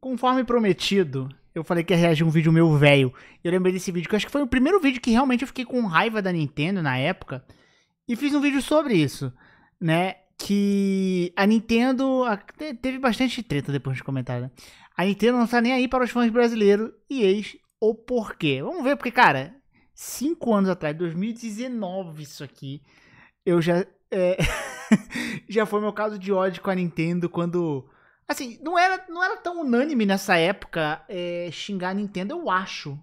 Conforme prometido, eu falei que ia reagir a um vídeo meu velho. Eu lembrei desse vídeo, que eu acho que foi o primeiro vídeo que realmente eu fiquei com raiva da Nintendo na época. E fiz um vídeo sobre isso, né? Que a Nintendo... Teve bastante treta depois de comentário, né? A Nintendo não tá nem aí para os fãs brasileiros e eis o porquê. Vamos ver, porque, cara, 5 anos atrás, 2019 isso aqui, eu já... já foi meu caso de ódio com a Nintendo quando... Assim, não era tão unânime nessa época xingar a Nintendo, eu acho.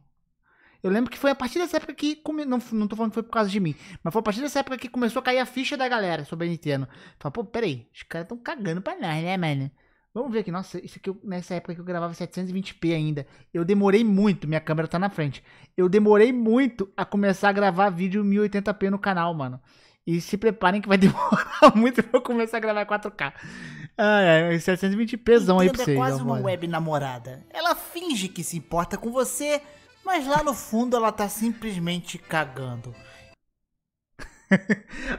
Eu lembro que foi a partir dessa época que... Não tô falando que foi por causa de mim, mas foi a partir dessa época que começou a cair a ficha da galera sobre a Nintendo. Fala, pô, peraí, os caras tão cagando pra nós, né, mano? Vamos ver aqui, nossa, isso aqui nessa época que eu gravava 720p ainda. Eu demorei muito, minha câmera tá na frente. Eu demorei muito a começar a gravar vídeo 1080p no canal, mano. E se preparem que vai demorar muito pra eu começar a gravar 4K. 720pzão aí pra vocês. É quase uma web namorada. Ela finge que se importa com você, mas lá no fundo ela tá simplesmente cagando.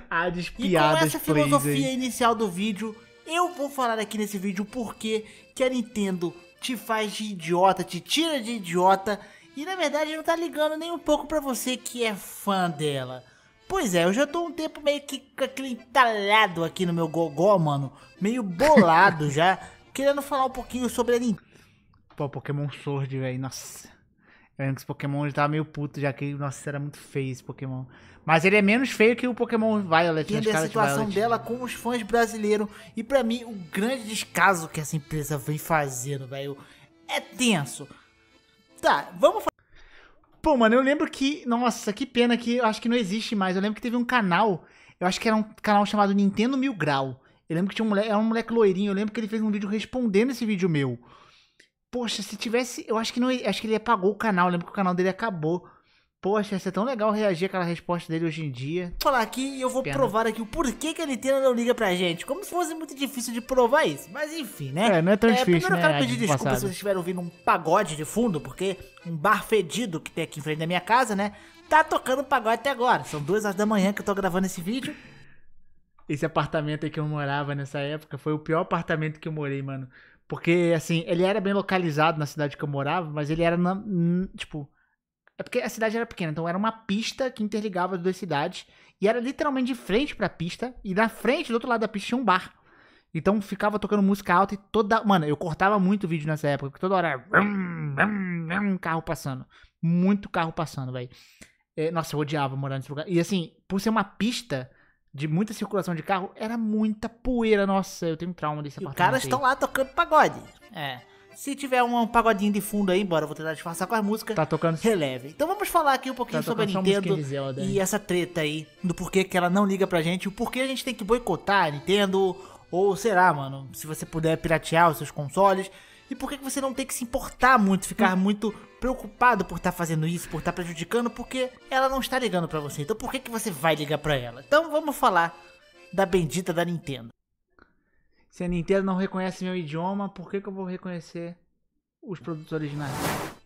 As piadas, e com essa filosofia inicial do vídeo, eu vou falar aqui nesse vídeo o porquê que a Nintendo te faz de idiota, te tira de idiota e na verdade não tá ligando nem um pouco pra você que é fã dela. Pois é, eu já tô um tempo meio que com aquele entalhado aqui no meu gogó, mano. Meio bolado já, querendo falar um pouquinho sobre a Nintendo. Pô, Pokémon Sword, velho, nossa. Eu lembro que esse Pokémon já tava meio puto, já que, nossa, era muito feio esse Pokémon. Mas ele é menos feio que o Pokémon Violet. Entende a situação dela com os fãs brasileiros. E pra mim, o grande descaso que essa empresa vem fazendo, velho, é tenso. Tá, vamos falar. Pô, mano, eu lembro que... Nossa, que pena que eu acho que não existe mais. Eu lembro que teve um canal... Eu acho que era um canal chamado Nintendo Mil Grau. Eu lembro que tinha era um moleque loirinho. Eu lembro que ele fez um vídeo respondendo esse vídeo meu. Poxa, se tivesse... Eu acho que não... Acho que ele apagou o canal. Eu lembro que o canal dele acabou. Poxa, ia ser tão legal reagir àquela resposta dele hoje em dia. Vou falar aqui e eu vou provar aqui o porquê que a Nintendo não liga pra gente. Como se fosse muito difícil de provar isso. Mas enfim, né? Não é tão difícil, primeiro né? Eu quero pedir desculpa se vocês estiverem ouvindo um pagode de fundo, porque um bar fedido que tem aqui em frente da minha casa, né? Tá tocando pagode até agora. São 2 horas da manhã que eu tô gravando esse vídeo. Esse apartamento aí que eu morava nessa época foi o pior apartamento que eu morei, mano. Porque, assim, ele era bem localizado na cidade que eu morava, mas ele era, tipo... É porque a cidade era pequena, então era uma pista que interligava as 2 cidades. E era literalmente de frente pra pista. E na frente, do outro lado da pista, tinha um bar. Então ficava tocando música alta e toda... Mano, eu cortava muito vídeo nessa época, porque toda hora era... carro passando. Muito carro passando, velho. Nossa, eu odiava morar nesse lugar. E assim, por ser uma pista de muita circulação de carro, era muita poeira. Nossa, eu tenho trauma desse apartamento. Os caras estão lá tocando pagode. Se tiver um pagodinho de fundo aí, embora eu vou tentar disfarçar com as músicas, tá tocando, releve. Então vamos falar aqui um pouquinho sobre a Nintendo e essa treta aí, do porquê que ela não liga pra gente, o porquê a gente tem que boicotar a Nintendo, ou sei lá, mano, se você puder piratear os seus consoles, e por que você não tem que se importar muito, ficar muito preocupado por estar fazendo isso, por estar prejudicando, porque ela não está ligando pra você. Então por que você vai ligar pra ela? Então vamos falar da bendita da Nintendo. Se a Nintendo não reconhece meu idioma, por que eu vou reconhecer os produtos originais?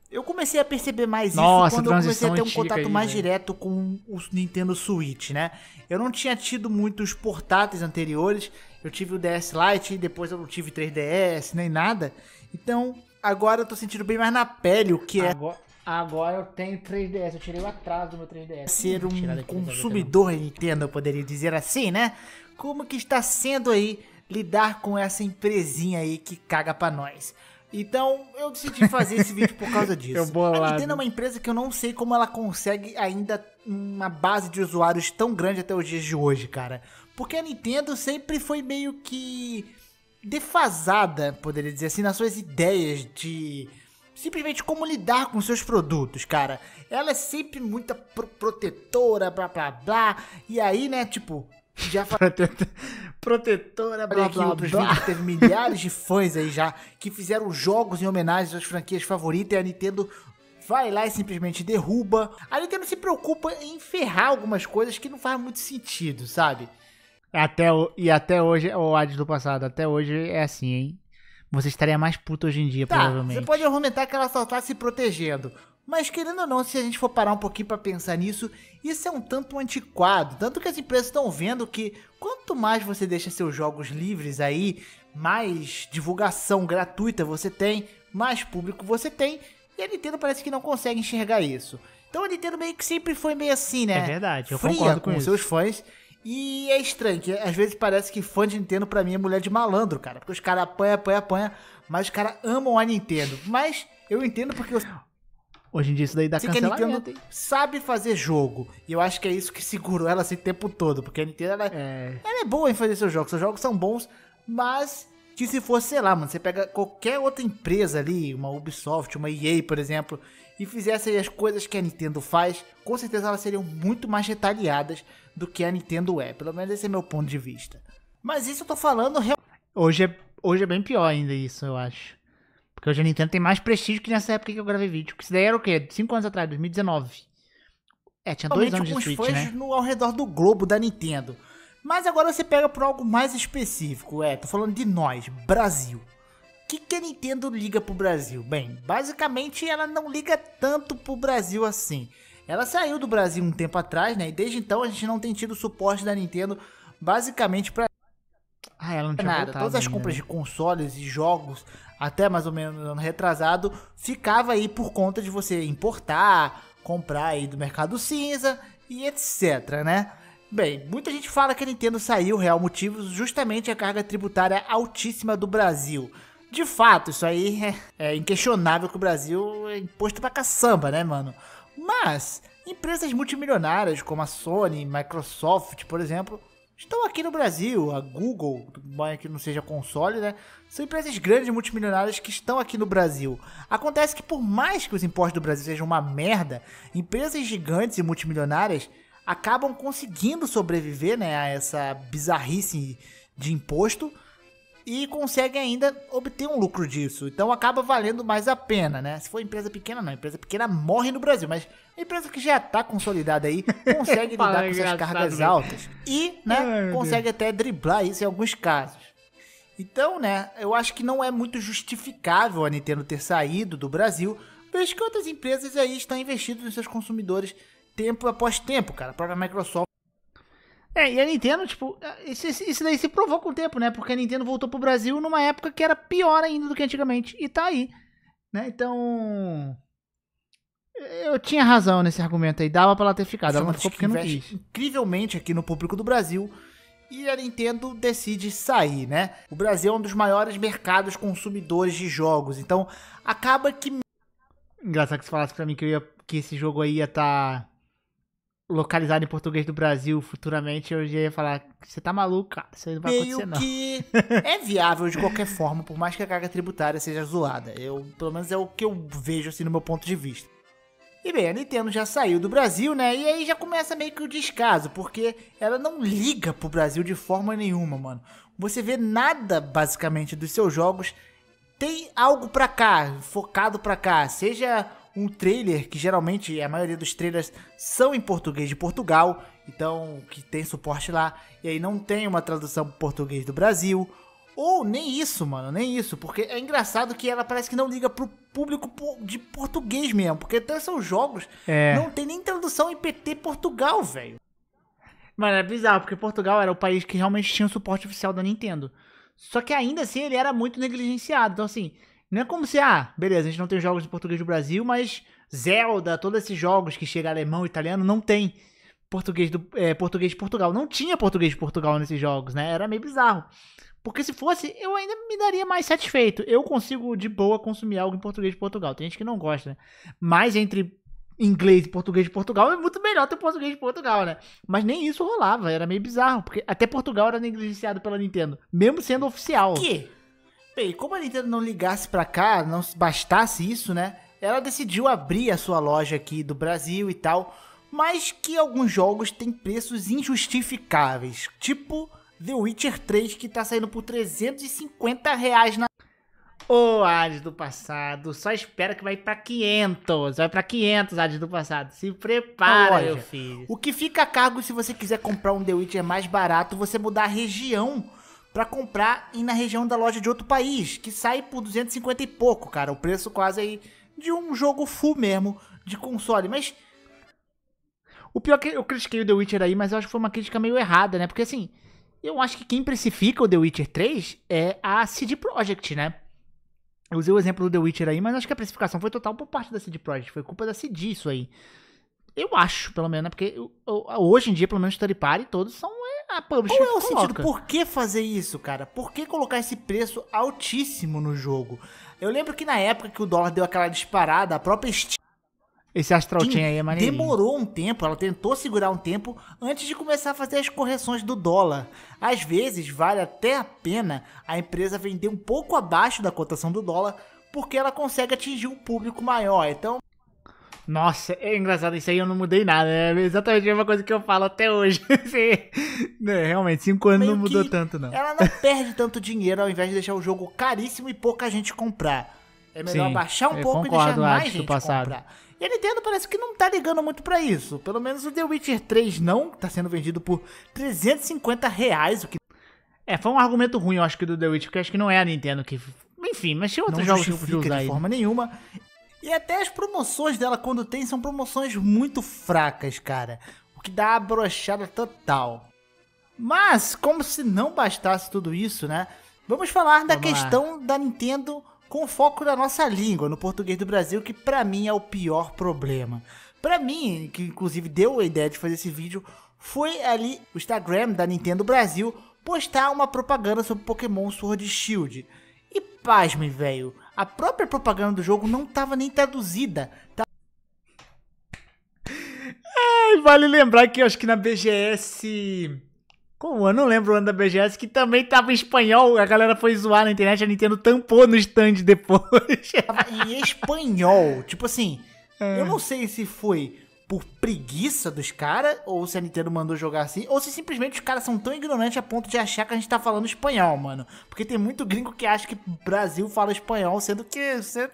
Eu comecei a perceber mais isso quando eu comecei a ter um contato mais direto com o Nintendo Switch, né? Eu não tinha tido muitos portáteis anteriores. Eu tive o DS Lite, depois eu não tive 3DS, nem nada. Então, agora eu tô sentindo bem mais na pele o que Agora eu tenho 3DS, eu tirei o atraso do meu 3DS. Ser um consumidor Nintendo, eu poderia dizer assim, né? Como que está sendo aí lidar com essa empresinha aí que caga pra nós. Então, eu decidi fazer esse vídeo por causa disso. A Nintendo é uma empresa que eu não sei como ela consegue ainda uma base de usuários tão grande até os dias de hoje, cara. Porque a Nintendo sempre foi meio que defasada, poderia dizer assim, nas suas ideias de simplesmente como lidar com seus produtos, cara. Ela é sempre muito protetora, blá blá blá. E aí, né, tipo... Já protetora, blá, blá, outros vídeos, teve milhares de fãs aí já que fizeram jogos em homenagem às franquias favoritas e a Nintendo vai lá e simplesmente derruba. A Nintendo se preocupa em ferrar algumas coisas que não faz muito sentido, sabe? Até hoje, o Hades do passado, até hoje é assim, hein? Você estaria mais puto hoje em dia, provavelmente. Você pode argumentar que ela só tá se protegendo. Mas querendo ou não, se a gente for parar um pouquinho pra pensar nisso, isso é um tanto antiquado. Tanto que as empresas estão vendo que quanto mais você deixa seus jogos livres aí, mais divulgação gratuita você tem, mais público você tem. E a Nintendo parece que não consegue enxergar isso. Então a Nintendo meio que sempre foi meio assim, né? É verdade, eu fria concordo com os isso. seus fãs. E é estranho, que às vezes parece que fã de Nintendo pra mim é mulher de malandro, cara. Porque os caras apanham, mas os caras amam a Nintendo. Mas eu entendo porque Hoje em dia isso daí dá sei que a Nintendo cancelamento, hein? sabe fazer jogo. E eu acho que é isso que segurou ela esse tempo todo. Porque a Nintendo, ela é boa em fazer seus jogos. Seus jogos são bons, mas que se fosse, sei lá, mano, você pega qualquer outra empresa ali, uma Ubisoft, uma EA, por exemplo, e fizesse as coisas que a Nintendo faz, com certeza elas seriam muito mais retalhadas do que a Nintendo é. Pelo menos esse é meu ponto de vista. Mas isso eu tô falando Hoje é bem pior ainda isso, eu acho. Porque hoje a Nintendo tem mais prestígio que nessa época que eu gravei vídeo. Que isso daí era o quê? 5 anos atrás, 2019. Tinha 2 anos de com os Switch, fãs né? ao redor do globo da Nintendo. Mas agora você pega por algo mais específico. Tô falando de nós, Brasil. O que a Nintendo liga pro Brasil? Bem, basicamente ela não liga tanto pro Brasil assim. Ela saiu do Brasil um tempo atrás, né? E desde então a gente não tem tido suporte da Nintendo basicamente pra Ela não tinha nada. voltado Todas as ainda, compras né? de consoles e jogos, até mais ou menos no ano retrasado, ficava aí por conta de você importar, comprar aí do mercado cinza e etc, né? Bem, muita gente fala que a Nintendo saiu, real motivo, justamente a carga tributária altíssima do Brasil. De fato, isso aí é inquestionável que o Brasil é imposto pra caçamba, né, mano? Mas empresas multimilionárias como a Sony, Microsoft, por exemplo, estão aqui no Brasil. A Google, que não seja console, né? São empresas grandes multimilionárias que estão aqui no Brasil. Acontece que por mais que os impostos do Brasil sejam uma merda, empresas gigantes e multimilionárias acabam conseguindo sobreviver, né, a essa bizarrice de imposto e conseguem ainda obter um lucro disso. Então acaba valendo mais a pena, né? Se for empresa pequena, não. Empresa pequena morre no Brasil, mas a empresa que já tá consolidada aí consegue lidar com essas cargas altas e, né, consegue até driblar isso em alguns casos. Então, né, eu acho que não é muito justificável a Nintendo ter saído do Brasil, visto que outras empresas aí estão investindo nos seus consumidores tempo após tempo, cara. A própria Microsoft. E a Nintendo, tipo, isso daí se provou com o tempo, né? Porque a Nintendo voltou pro Brasil numa época que era pior ainda do que antigamente. E tá aí, né? Então, eu tinha razão nesse argumento aí. Dava pra ela ter ficado. Ela não ficou porque não quis. Incrivelmente aqui no público do Brasil. E a Nintendo decide sair, né? O Brasil é um dos maiores mercados consumidores de jogos. Então, acaba que... Engraçado que você falasse pra mim que esse jogo aí ia estar localizado em português do Brasil futuramente. Eu já ia falar, você tá maluco, cara. Isso aí não vai acontecer, não. Meio que é viável de qualquer forma, por mais que a carga tributária seja zoada. Pelo menos é o que eu vejo assim no meu ponto de vista. E bem, a Nintendo já saiu do Brasil, né? E aí já começa meio que o descaso, porque ela não liga pro Brasil de forma nenhuma, mano. Você vê nada, basicamente, dos seus jogos. Tem algo pra cá, focado pra cá. Seja um trailer, que geralmente a maioria dos trailers são em português de Portugal. Então, que tem suporte lá. E aí não tem uma tradução pro português do Brasil. Ou nem isso, mano, nem isso. Porque é engraçado que ela parece que não liga pro público de português mesmo. Porque até seus jogos não tem nem tradução em PT Portugal, velho. Mano, é bizarro, porque Portugal era o país que realmente tinha o suporte oficial da Nintendo. Só que ainda assim ele era muito negligenciado. Então assim, não é como se, beleza, a gente não tem jogos em português do Brasil, mas Zelda, todos esses jogos que chega alemão e italiano, não tem português de Portugal. Não tinha português de Portugal nesses jogos, né? Era meio bizarro. Porque se fosse, eu ainda me daria mais satisfeito. Eu consigo, de boa, consumir algo em português de Portugal. Tem gente que não gosta, né? Mas entre inglês e português de Portugal é muito melhor ter português de Portugal, né? Mas nem isso rolava, era meio bizarro. Porque até Portugal era negligenciado pela Nintendo, mesmo sendo oficial. Que? Bem, como a Nintendo não ligasse pra cá, não bastasse isso, né? Ela decidiu abrir a sua loja aqui do Brasil e tal. Mas que alguns jogos têm preços injustificáveis. Tipo The Witcher 3, que tá saindo por R$350 na... Ô, Hades do passado, só espera que vai pra 500. Vai pra 500, Hades do passado. Se prepara, meu filho. O que fica a cargo se você quiser comprar um The Witcher mais barato, você mudar a região pra comprar e na região da loja de outro país, que sai por 250 e pouco, cara. O preço quase aí de um jogo full mesmo, de console. Mas o pior é que eu critiquei o The Witcher aí, mas eu acho que foi uma crítica meio errada, né? Porque assim, eu acho que quem precifica o The Witcher 3 é a CD Projekt, né? Eu usei o exemplo do The Witcher aí, mas acho que a precificação foi total por parte da CD Projekt. Foi culpa da CD isso aí. Eu acho, pelo menos, né? Porque hoje em dia, pelo menos, o Third Party todos são a publisher Qual é o que sentido? coloca. Por que fazer isso, cara? Por que colocar esse preço altíssimo no jogo? Eu lembro que na época que o dólar deu aquela disparada, a própria Steam Esse Astral Chain aí é maneirinho. demorou um tempo, ela tentou segurar um tempo antes de começar a fazer as correções do dólar. Às vezes, vale até a pena a empresa vender um pouco abaixo da cotação do dólar, porque ela consegue atingir um público maior. Então, Nossa, é engraçado, isso aí eu não mudei nada. É exatamente a mesma coisa que eu falo até hoje. Realmente, 5 anos meio não mudou que tanto, não. ela não perde tanto dinheiro ao invés de deixar o jogo caríssimo e pouca gente comprar. É melhor Sim, baixar um eu pouco e deixar concordo, mais Alex, do gente passado. comprar. E a Nintendo parece que não tá ligando muito pra isso. Pelo menos o The Witcher 3 não, tá sendo vendido por R$350, o que Foi um argumento ruim, eu acho, que do The Witch, porque eu acho que não é a Nintendo que... Enfim, mas tinha outros não jogos que eu podia justifica usar de aí. forma nenhuma. E até as promoções dela, quando tem, são promoções muito fracas, cara. O que dá uma brochada total. Mas, como se não bastasse tudo isso, né? Vamos falar da Vamos lá. questão da Nintendo com foco na nossa língua, no português do Brasil, que pra mim é o pior problema. Pra mim, que inclusive deu a ideia de fazer esse vídeo, foi ali o Instagram da Nintendo Brasil postar uma propaganda sobre Pokémon Sword e Shield. E pasme, velho, a própria propaganda do jogo não tava nem traduzida. E vale lembrar que eu acho que na BGS... Como? Eu não lembro o ano da BGS, que também tava em espanhol. A galera foi zoar na internet, a Nintendo tampou no stand depois. Tava em espanhol. Tipo assim, eu não sei se foi por preguiça dos caras, ou se a Nintendo mandou jogar assim, ou se simplesmente os caras são tão ignorantes a ponto de achar que a gente tá falando espanhol, mano. Porque tem muito gringo que acha que o Brasil fala espanhol, sendo que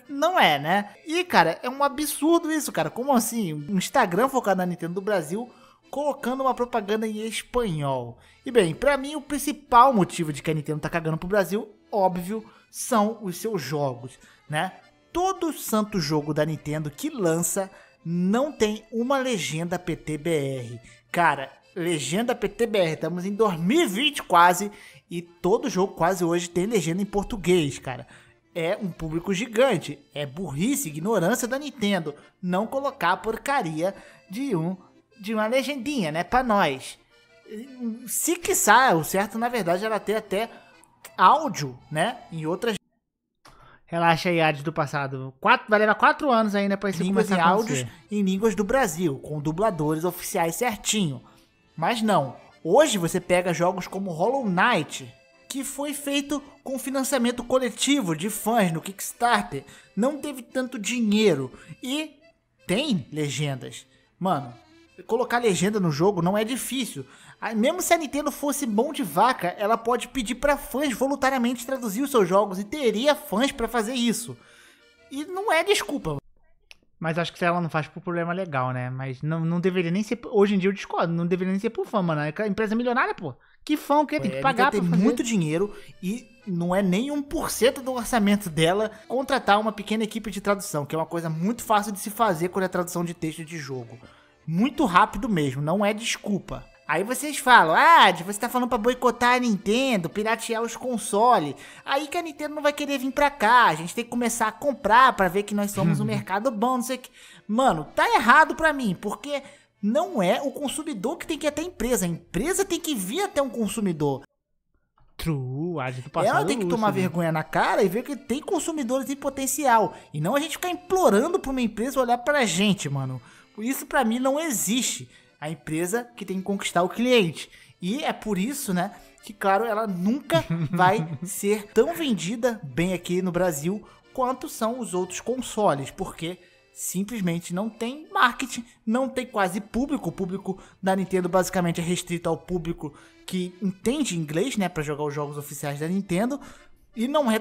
não é, né? E, cara, é um absurdo isso, cara. Como assim? Um Instagram focado na Nintendo do Brasil colocando uma propaganda em espanhol. E bem, pra mim o principal motivo de que a Nintendo tá cagando pro Brasil, óbvio, são os seus jogos, né? Todo santo jogo da Nintendo que lança não tem uma legenda PTBR. Cara, legenda PTBR, estamos em 2020 quase, e todo jogo quase hoje tem legenda em português, cara. É um público gigante, é burrice, ignorância da Nintendo não colocar a porcaria de uma legendinha, né, pra nós. Se quiçá, o certo na verdade era ter até áudio, né, em outras Relaxa aí, Hades do passado. Vai levar 4 anos ainda pra isso línguas e começar a áudios acontecer. em línguas do Brasil, com dubladores oficiais certinho. Mas não, hoje você pega jogos como Hollow Knight, que foi feito com financiamento coletivo de fãs no Kickstarter, não teve tanto dinheiro e tem legendas. Mano, colocar legenda no jogo não é difícil. Mesmo se a Nintendo fosse mão de vaca, ela pode pedir para fãs voluntariamente traduzir os seus jogos e teria fãs para fazer isso. E não é desculpa. Mas acho que se ela não faz por problema legal, né? Mas não deveria nem ser... Hoje em dia eu discordo, não deveria nem ser por fã, mano. É empresa milionária, pô. Que fã o quê? Tem que pagar pra tem fazer. muito dinheiro e não é nem 1% do orçamento dela contratar uma pequena equipe de tradução, que é uma coisa muito fácil de se fazer quando é tradução de texto de jogo. Muito rápido mesmo, não é desculpa. Aí vocês falam, você tá falando pra boicotar a Nintendo, piratear os consoles. Aí que a Nintendo não vai querer vir pra cá, a gente tem que começar a comprar pra ver que nós somos um mercado bom, não sei o que. Mano, tá errado pra mim, porque não é o consumidor que tem que ir até a empresa tem que vir até um consumidor. True, Hades do passado. Ela tem que tomar vergonha na cara e ver que tem consumidores em potencial. E não a gente ficar implorando pra uma empresa olhar pra gente, mano. Isso pra mim não existe. A empresa que tem que conquistar o cliente. E é por isso, né, que claro, ela nunca vai ser tão vendida bem aqui no Brasil quanto são os outros consoles, porque simplesmente não tem marketing, não tem quase público. O público da Nintendo basicamente é restrito ao público que entende inglês, né, pra jogar os jogos oficiais da Nintendo, e não é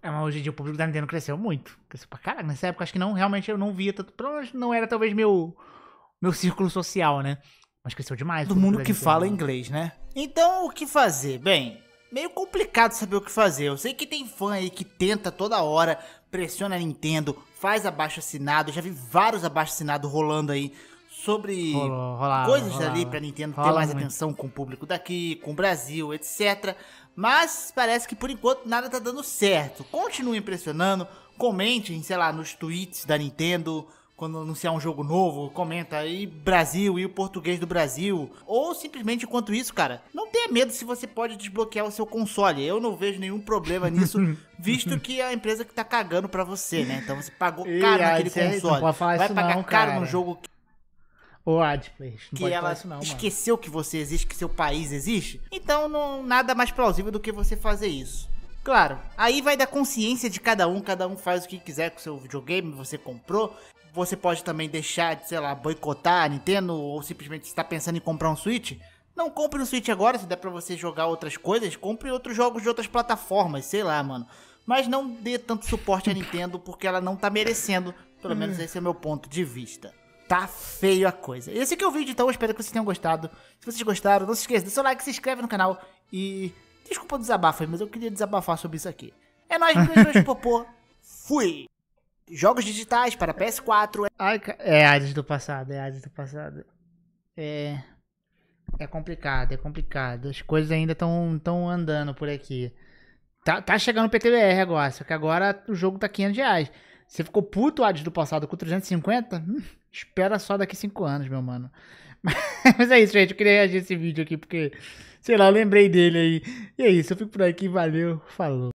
mas hoje em dia o público da Nintendo cresceu muito. Cresceu pra caralho. Nessa época acho que não, realmente eu não via tanto. Pelo menos não era talvez meu círculo social, né? Mas cresceu demais. todo mundo que fala inglês, né? Então, o que fazer? Bem, meio complicado saber o que fazer. Eu sei que tem fã aí que tenta toda hora, pressiona a Nintendo, faz abaixo-assinado. Já vi vários abaixo-assinados rolando aí sobre coisas ali pra Nintendo ter mais atenção com o público daqui, com o Brasil, etc. Mas parece que por enquanto nada tá dando certo. Continue impressionando, comentem, sei lá, nos tweets da Nintendo, quando anunciar um jogo novo, comenta aí Brasil e o português do Brasil. Ou simplesmente, enquanto isso, cara, não tenha medo se você pode desbloquear o seu console. Eu não vejo nenhum problema nisso, visto que é a empresa que tá cagando pra você, né? Então você pagou caro naquele console. Não pode falar vai isso pagar não, caro cara. num jogo Ô, Adplay, não que pode ela falar isso não, mano. esqueceu que você existe, que seu país existe. Então, nada mais plausível do que você fazer isso. Claro, aí vai da consciência de cada um faz o que quiser com o seu videogame, você comprou. Você pode também deixar de, sei lá, boicotar a Nintendo ou simplesmente está pensando em comprar um Switch. Não compre um Switch agora, se der pra você jogar outras coisas, compre outros jogos de outras plataformas, sei lá, mano. Mas não dê tanto suporte à Nintendo porque ela não tá merecendo, pelo menos esse é o meu ponto de vista. Tá feio a coisa. Esse aqui é o vídeo, então eu espero que vocês tenham gostado. Se vocês gostaram, não se esqueça, dê seu like, se inscreve no canal e... Desculpa o desabafo aí, mas eu queria desabafar sobre isso aqui. É nóis, beijo, popô. Fui! Jogos digitais para PS4. Ai, é Hades do passado, é Hades do passado. É complicado. As coisas ainda estão andando por aqui. Tá chegando o PTBR agora, só que agora o jogo tá R$500. Você ficou puto, Hades do passado, com 350? Espera só daqui 5 anos, meu mano. Mas é isso, gente. Eu queria reagir esse vídeo aqui porque, sei lá, eu lembrei dele aí. E é isso, eu fico por aqui. Valeu, falou.